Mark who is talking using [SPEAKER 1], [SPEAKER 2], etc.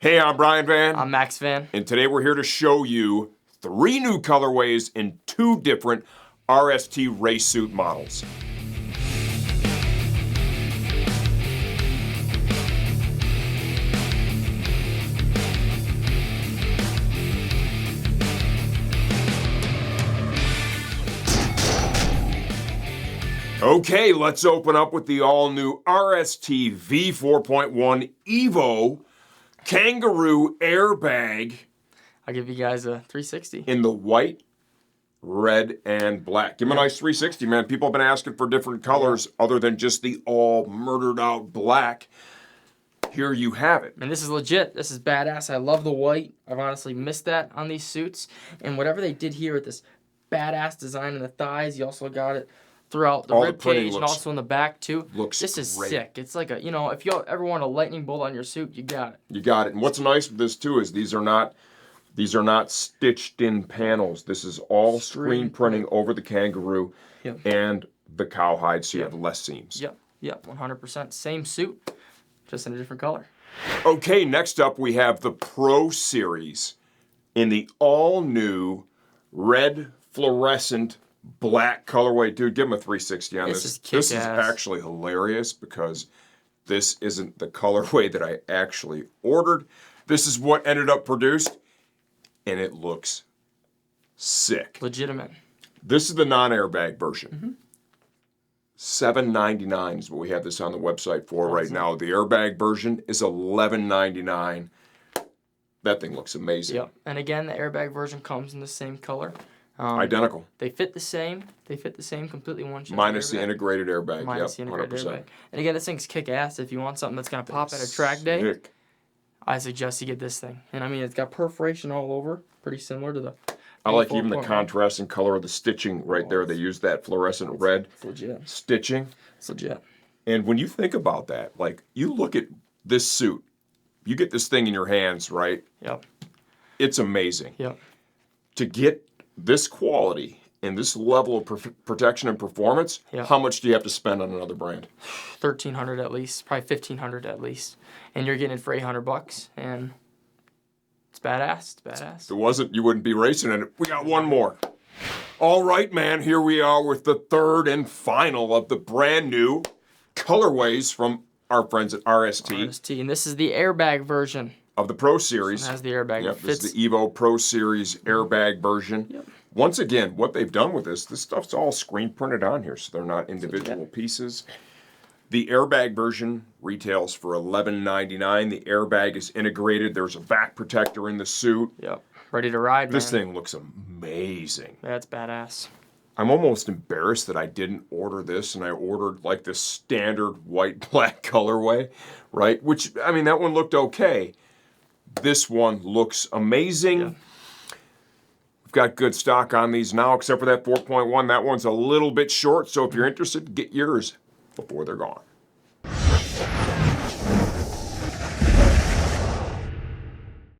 [SPEAKER 1] Hey, I'm Brian Van.
[SPEAKER 2] I'm Max Van.
[SPEAKER 1] And today we're here to show you 3 new colorways in 2 different RST race suit models. Okay, let's open up with the all-new RST V4.1 EVO Kangaroo airbag.
[SPEAKER 2] I'll give you guys a 360.
[SPEAKER 1] In the white, red, and black. Give them a nice 360, man. People have been asking for different colors other than just the all murdered out black. Here you have it.
[SPEAKER 2] And this is legit. This is badass. I love the white. I've honestly missed that on these suits. And whatever they did here with this badass design in the thighs, you also got it throughout the rib cage and also in the back too. This is
[SPEAKER 1] great.
[SPEAKER 2] Sick. It's like a, if you ever want a lightning bolt on your suit, you got it.
[SPEAKER 1] You got it. And what's nice with this too is these are not stitched in panels. This is all screen printing over the kangaroo and the cowhide, so you have less seams.
[SPEAKER 2] Yep, 100%. Same suit, just in a different color.
[SPEAKER 1] Okay, next up we have the Pro Series in the all-new red fluorescent black colorway. Dude, give him a 360 on this. This is actually hilarious because this isn't the colorway that I actually ordered. This is what ended up produced, and it looks sick.
[SPEAKER 2] Legitimate.
[SPEAKER 1] This is the non-airbag version. $7.99 is what we have this on the website for right now. The airbag version is $11.99. That thing looks amazing.
[SPEAKER 2] Yep. And again, the airbag version comes in the same color.
[SPEAKER 1] Identical.
[SPEAKER 2] They fit the same. They fit the same completely one shot.
[SPEAKER 1] Minus the integrated airbag.
[SPEAKER 2] Minus the integrated airbag. And again, this thing's kick ass. If you want something that's gonna pop at a track day, I suggest you get this thing. And I mean, it's got perforation all over, pretty similar to the.
[SPEAKER 1] I like even the contrast and color of the stitching right there. They use that fluorescent red stitching.
[SPEAKER 2] It's legit.
[SPEAKER 1] And when you think about that, like you look at this suit, you get this thing in your hands, right?
[SPEAKER 2] Yep.
[SPEAKER 1] It's amazing.
[SPEAKER 2] Yep.
[SPEAKER 1] To get this quality and this level of protection and performance, how much do you have to spend on another brand?
[SPEAKER 2] $1,300 at least, probably $1,500 at least, and you're getting it for $800, and it's badass. It's badass.
[SPEAKER 1] If it wasn't, you wouldn't be racing in it. We got one more. All right, man. Here we are with the third and final of the brand new colorways from our friends at RST.
[SPEAKER 2] RST, and this is the airbag version
[SPEAKER 1] of the Pro Series.
[SPEAKER 2] It has the airbag.
[SPEAKER 1] Yep, this is the EVO Pro Series airbag version.
[SPEAKER 2] Yep.
[SPEAKER 1] Once again, what they've done with this stuff's all screen printed on here, so they're not individual pieces. The airbag version retails for $11.99. The airbag is integrated. There's a back protector in the suit.
[SPEAKER 2] Yep. Ready to ride,
[SPEAKER 1] This thing looks amazing.
[SPEAKER 2] That's badass.
[SPEAKER 1] I'm almost embarrassed that I didn't order this and I ordered like this standard white-black colorway, right? Which, I mean, that one looked okay. This one looks amazing.
[SPEAKER 2] Yeah.
[SPEAKER 1] We've got good stock on these now, except for that 4.1. That one's a little bit short, so if you're interested, get yours before they're gone.